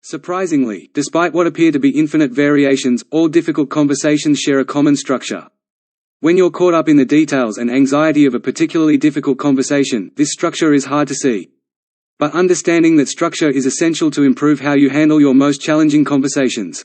Surprisingly, despite what appear to be infinite variations, all difficult conversations share a common structure. When you're caught up in the details and anxiety of a particularly difficult conversation, this structure is hard to see. But understanding that structure is essential to improve how you handle your most challenging conversations.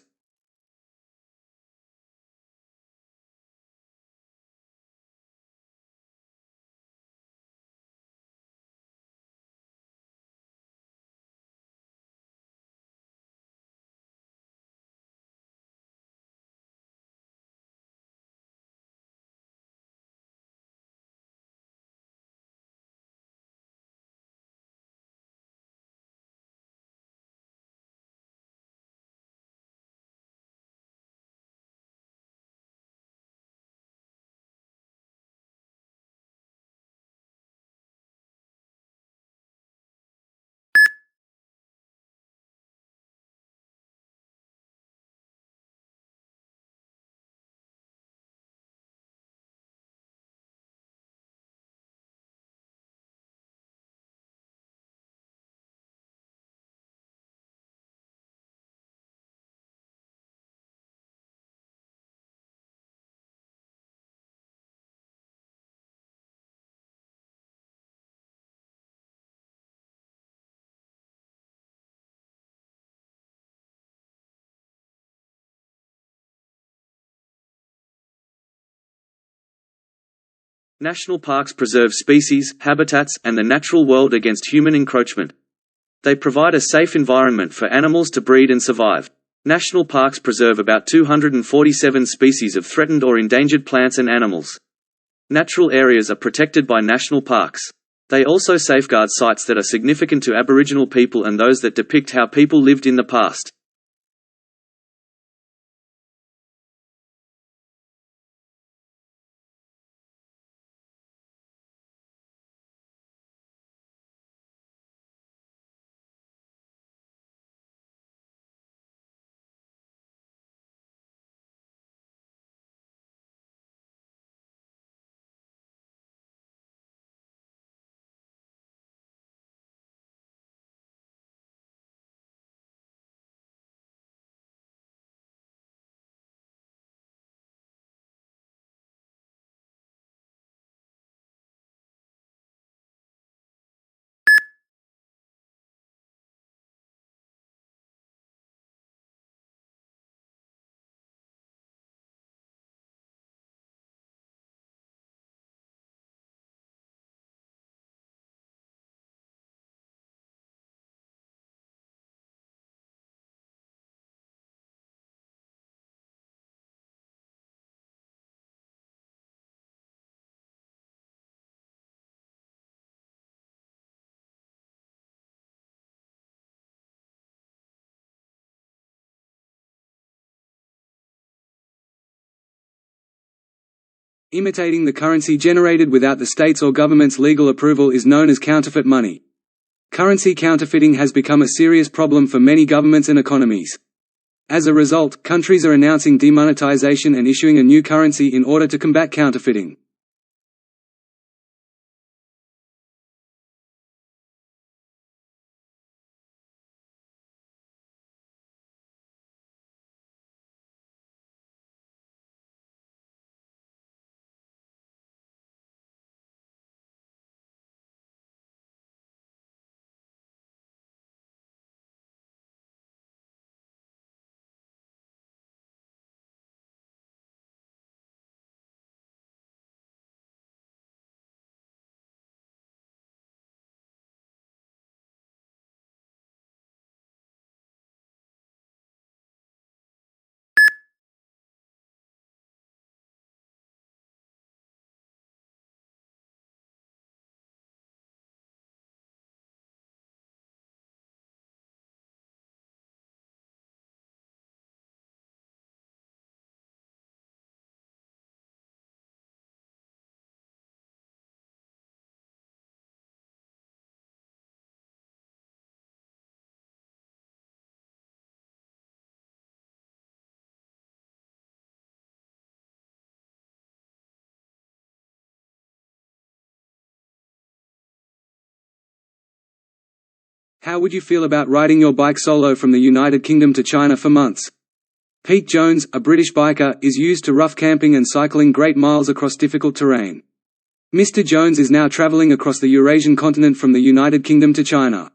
National parks preserve species, habitats, and the natural world against human encroachment. They provide a safe environment for animals to breed and survive. National parks preserve about 247 species of threatened or endangered plants and animals. Natural areas are protected by national parks. They also safeguard sites that are significant to Aboriginal people and those that depict how people lived in the past. Imitating the currency generated without the state's or government's legal approval is known as counterfeit money. Currency counterfeiting has become a serious problem for many governments and economies. As a result, countries are announcing demonetization and issuing a new currency in order to combat counterfeiting. How would you feel about riding your bike solo from the United Kingdom to China for months? Pete Jones, a British biker, is used to rough camping and cycling great miles across difficult terrain. Mr. Jones is now travelling across the Eurasian continent from the United Kingdom to China.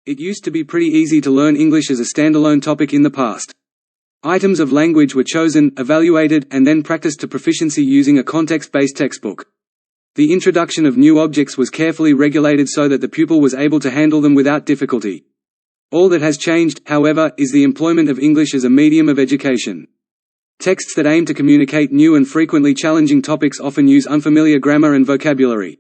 It used to be pretty easy to learn English as a standalone topic in the past. Items of language were chosen, evaluated, and then practiced to proficiency using a context-based textbook. The introduction of new objects was carefully regulated so that the pupil was able to handle them without difficulty. All that has changed, however, is the employment of English as a medium of education. Texts that aim to communicate new and frequently challenging topics often use unfamiliar grammar and vocabulary.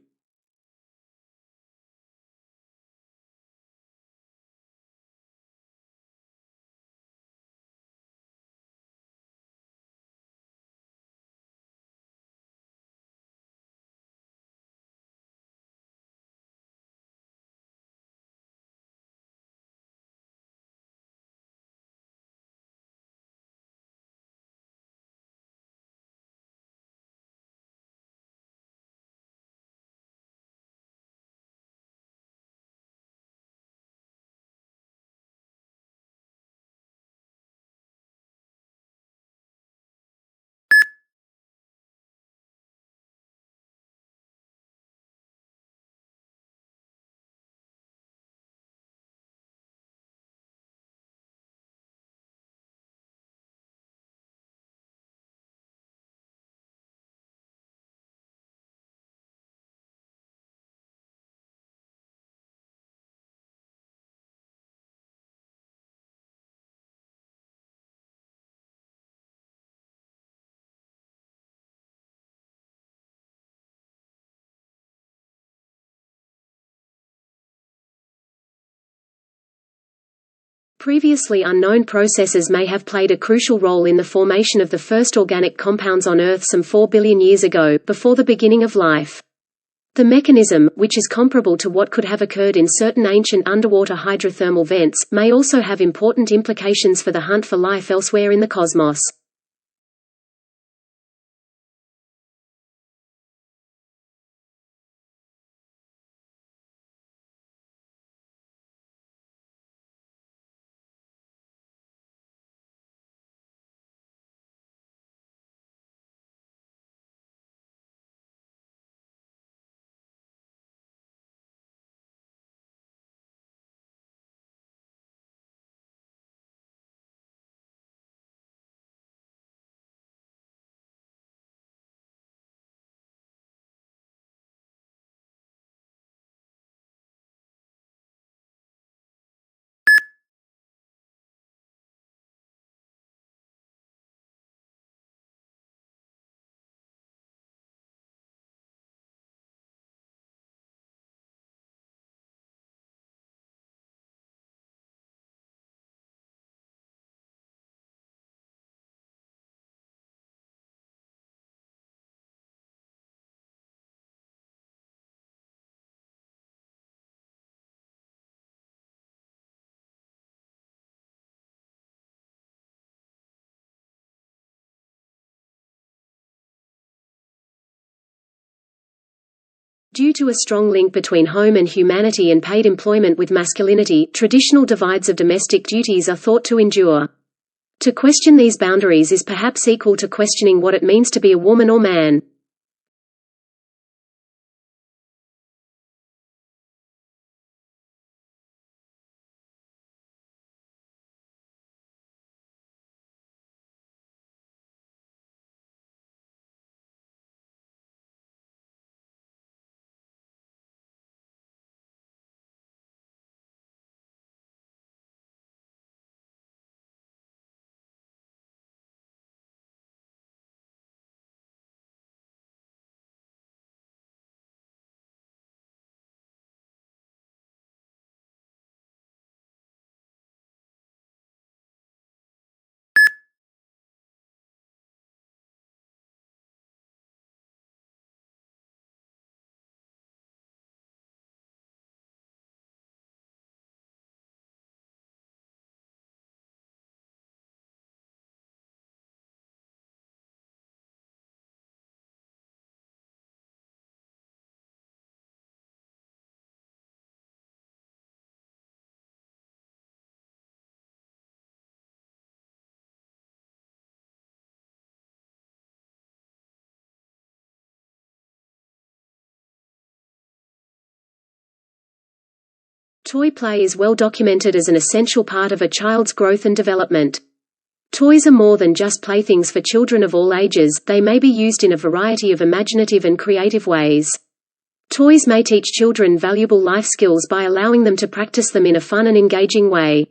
Previously unknown processes may have played a crucial role in the formation of the first organic compounds on Earth some 4 billion years ago, before the beginning of life. The mechanism, which is comparable to what could have occurred in certain ancient underwater hydrothermal vents, may also have important implications for the hunt for life elsewhere in the cosmos. Due to a strong link between home and humanity and paid employment with masculinity, traditional divides of domestic duties are thought to endure. To question these boundaries is perhaps equal to questioning what it means to be a woman or man. Toy play is well documented as an essential part of a child's growth and development. Toys are more than just playthings for children of all ages, they may be used in a variety of imaginative and creative ways. Toys may teach children valuable life skills by allowing them to practice them in a fun and engaging way.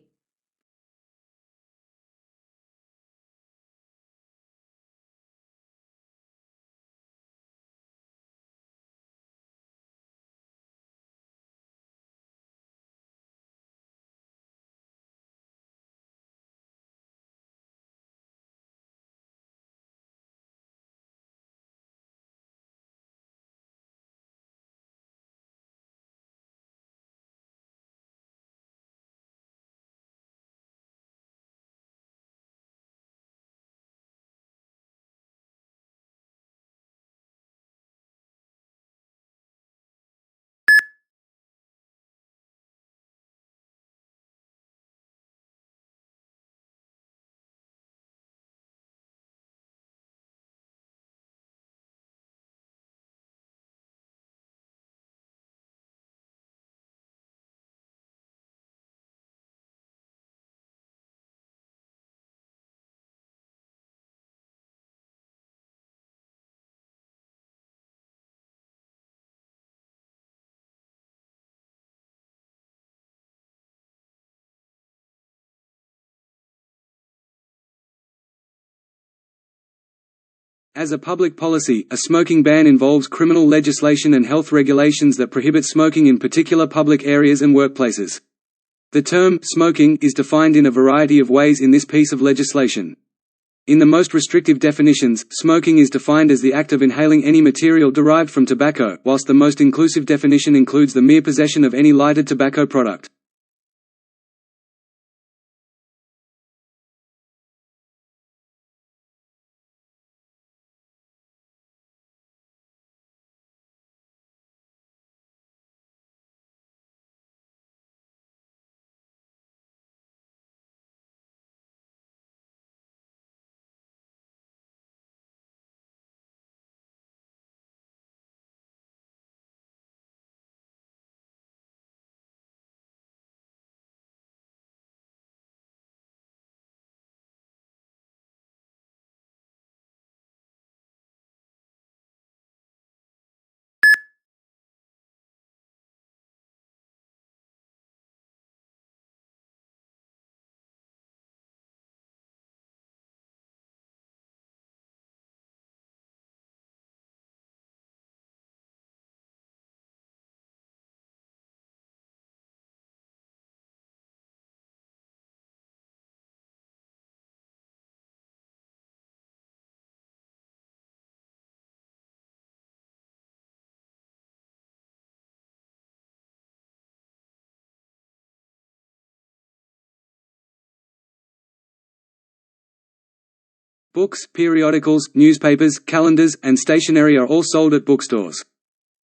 As a public policy, a smoking ban involves criminal legislation and health regulations that prohibit smoking in particular public areas and workplaces. The term smoking is defined in a variety of ways in this piece of legislation. In the most restrictive definitions, smoking is defined as the act of inhaling any material derived from tobacco, whilst the most inclusive definition includes the mere possession of any lighted tobacco product. Books, periodicals, newspapers, calendars, and stationery are all sold at bookstores.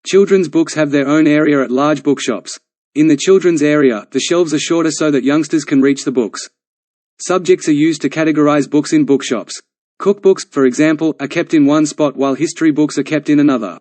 Children's books have their own area at large bookshops. In the children's area, the shelves are shorter so that youngsters can reach the books. Subjects are used to categorize books in bookshops. Cookbooks, for example, are kept in one spot while history books are kept in another.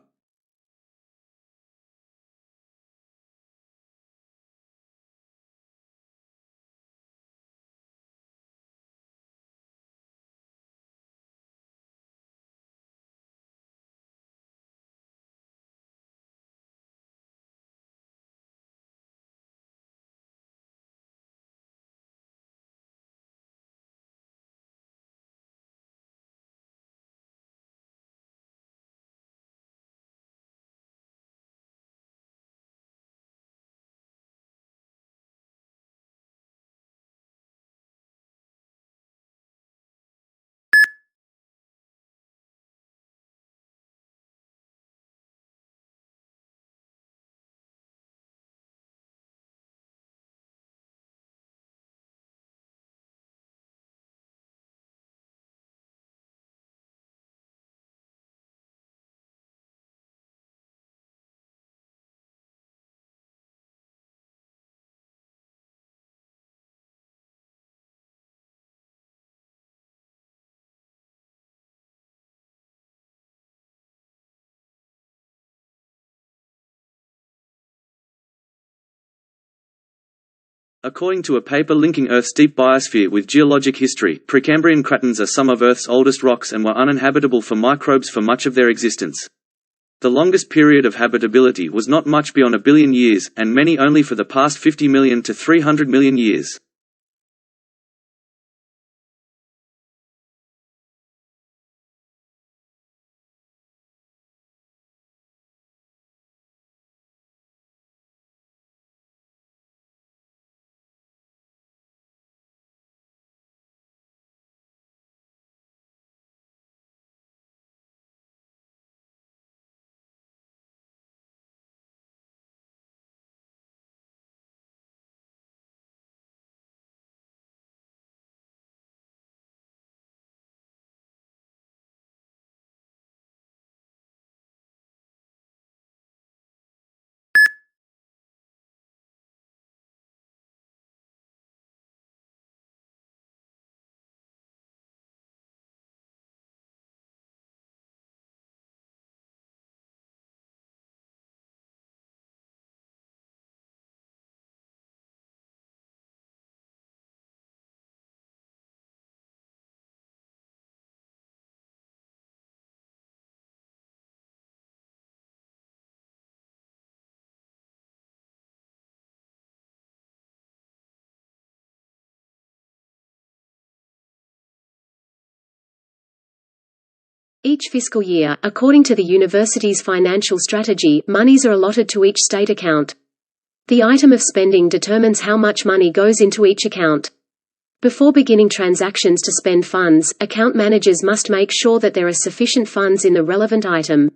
According to a paper linking Earth's deep biosphere with geologic history, Precambrian cratons are some of Earth's oldest rocks and were uninhabitable for microbes for much of their existence. The longest period of habitability was not much beyond 1 billion years, and many only for the past 50 million to 300 million years. Each fiscal year, according to the university's financial strategy, monies are allotted to each state account. The item of spending determines how much money goes into each account. Before beginning transactions to spend funds, account managers must make sure that there are sufficient funds in the relevant item.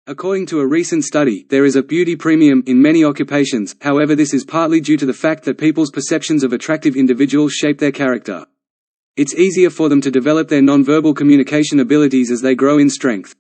According to a recent study, there is a beauty premium in many occupations, however this is partly due to the fact that people's perceptions of attractive individuals shape their character. It's easier for them to develop their nonverbal communication abilities as they grow in strength.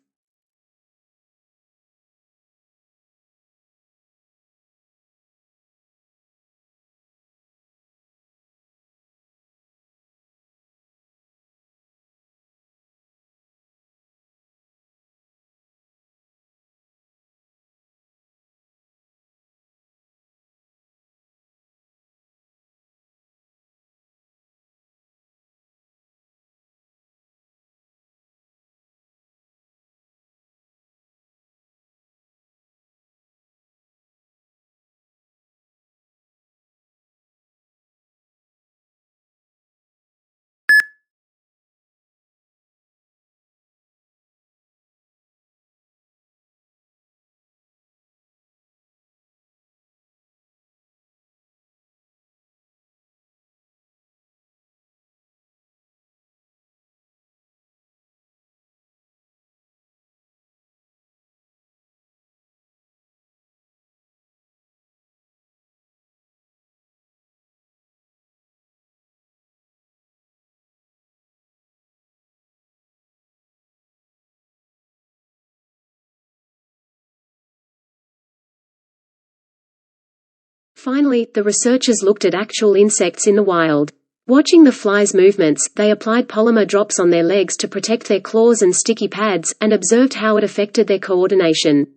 Finally, the researchers looked at actual insects in the wild. Watching the flies' movements, they applied polymer drops on their legs to protect their claws and sticky pads, and observed how it affected their coordination.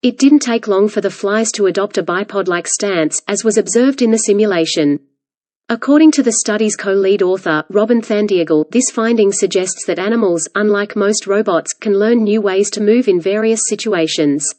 It didn't take long for the flies to adopt a bipod-like stance, as was observed in the simulation. According to the study's co-lead author, Robin Thandiagal, this finding suggests that animals, unlike most robots, can learn new ways to move in various situations.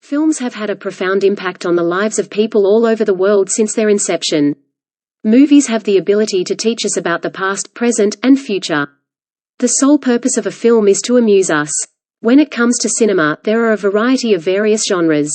Films have had a profound impact on the lives of people all over the world since their inception. Movies have the ability to teach us about the past, present, and future. The sole purpose of a film is to amuse us. When it comes to cinema, there are a variety of various genres.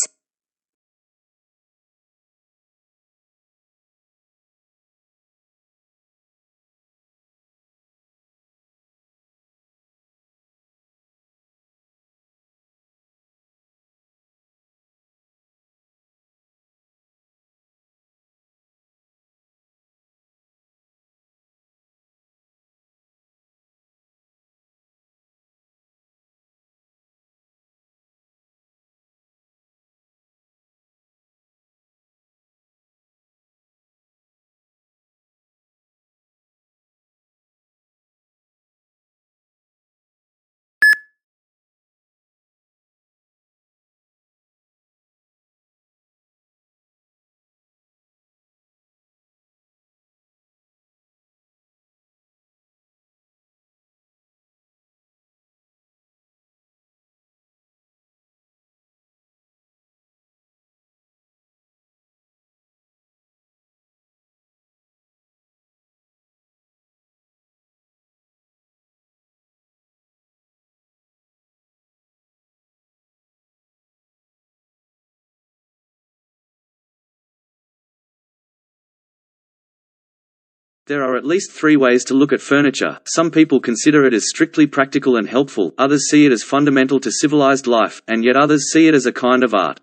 There are at least 3 ways to look at furniture. Some people consider it as strictly practical and helpful, others see it as fundamental to civilized life, and yet others see it as a kind of art.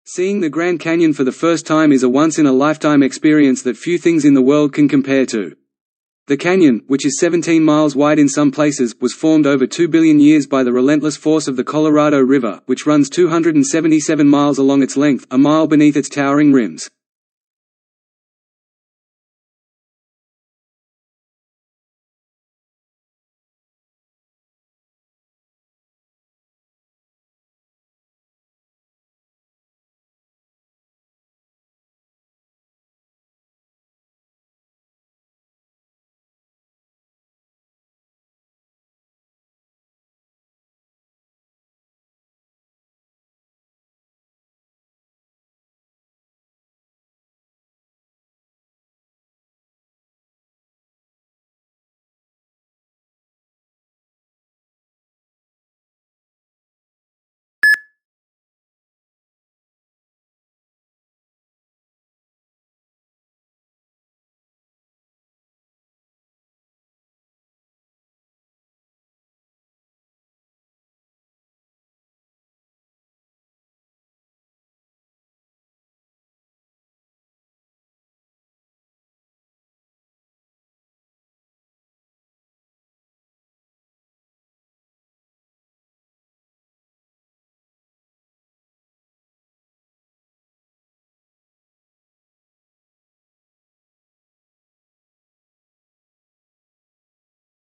Seeing the Grand Canyon for the first time is a once-in-a-lifetime experience that few things in the world can compare to. The canyon, which is 17 miles wide in some places, was formed over 2 billion years by the relentless force of the Colorado River, which runs 277 miles along its length, a mile beneath its towering rims.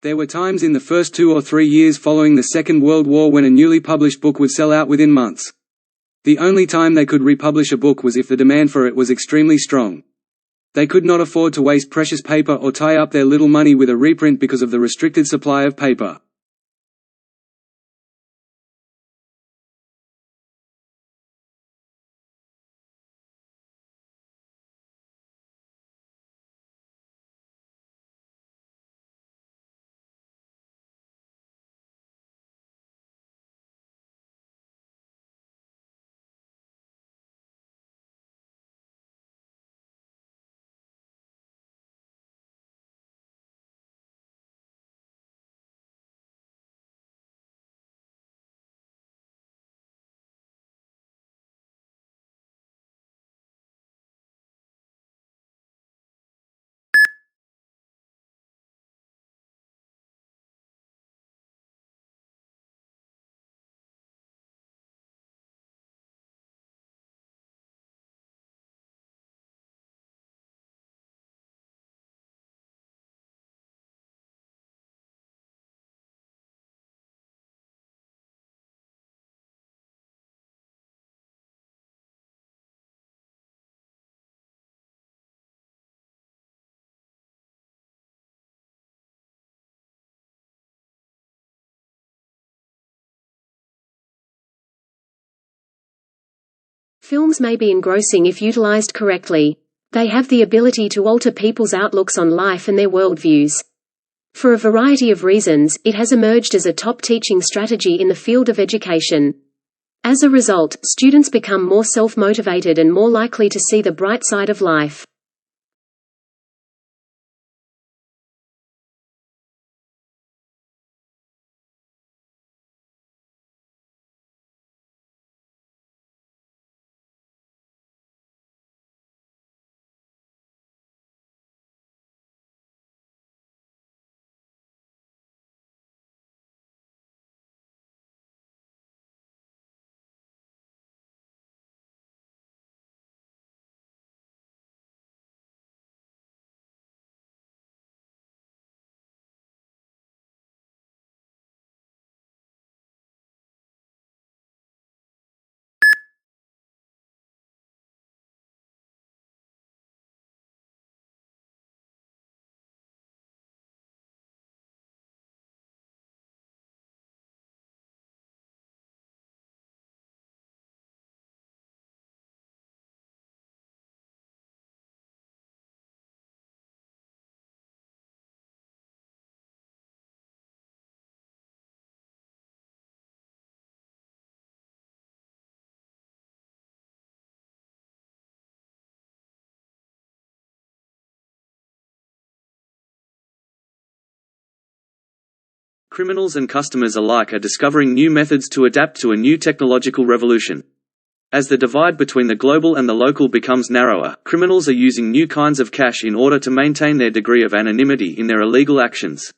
There were times in the first 2 or 3 years following the Second World War when a newly published book would sell out within months. The only time they could republish a book was if the demand for it was extremely strong. They could not afford to waste precious paper or tie up their little money with a reprint because of the restricted supply of paper. Films may be engrossing if utilized correctly. They have the ability to alter people's outlooks on life and their worldviews. For a variety of reasons, it has emerged as a top teaching strategy in the field of education. As a result, students become more self-motivated and more likely to see the bright side of life. Criminals and customers alike are discovering new methods to adapt to a new technological revolution. As the divide between the global and the local becomes narrower, criminals are using new kinds of cash in order to maintain their degree of anonymity in their illegal actions.